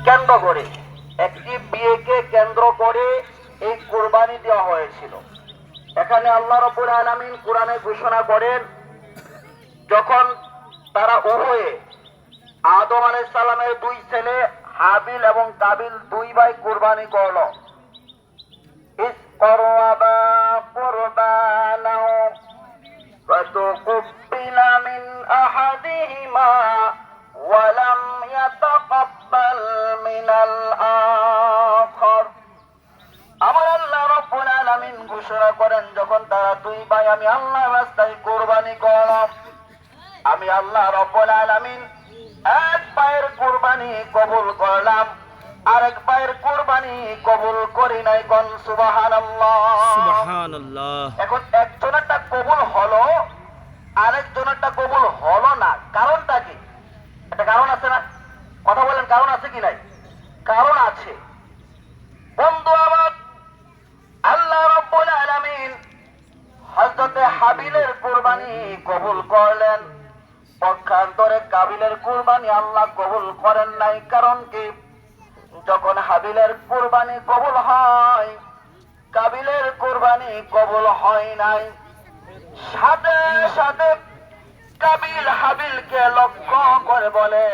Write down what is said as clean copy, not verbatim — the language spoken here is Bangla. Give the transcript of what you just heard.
কেন্দ্র করে, একটি বিয়েকে কেন্দ্র করে এই কুরবানি দেওয়া হয়েছিল। এখানে আল্লাহ রাব্বুল আলামিন কোরআনে ঘোষণা করেন, যখন তারা উভয়ে আদম আলাইহিস সালামের দুই ছেলে হাবিল এবং কাবিল দুই ভাই কুরবানি করল। ইস করবা কুরবানা ফাতুকবিলা মিন আহাদিহিমা ওয়া লাম ইয়াতাকাব্বাল মিনাল আখার। আমার আল্লাহ রাব্বুল আলামিন ঘোষণা করেন, যখন তারা দুই ভাই আমি আল্লাহর রাস্তায় কুরবানি করলাম, আমি আল্লাহ রাব্বুল আলামিন এক ভাইয়ের কুরবানি কবুল করলাম, আরেক ভাইয়ের কুরবানি কবুল করি নাই। কোন সুবহানাল্লাহ। সুবহানাল্লাহ। এখন একজনেরটা কবুল হলো, আরেকজনেরটা কবুল হলো না। কারণটা কি? একটা কারণ আছে না? কথা বলেন, কারণ আছে কি নাই? কারণ আছে। বন্ধু আমার, আল্লাহ রাব্বুল আলামিন হযরতে হাবিলের কুরবানি কবুল করলেন, পক্ষান্তরে কাবিলের কুরবানি আল্লাহ কবুল করেন নাই। কারণ কি? যখন হাবিলের কুরবানি কবুল হয়, কাবিলের কুরবানি কবুল হয় নাই। সাথে সাথে কাবিল হাবিলকে লক্ষ্য করে বলে,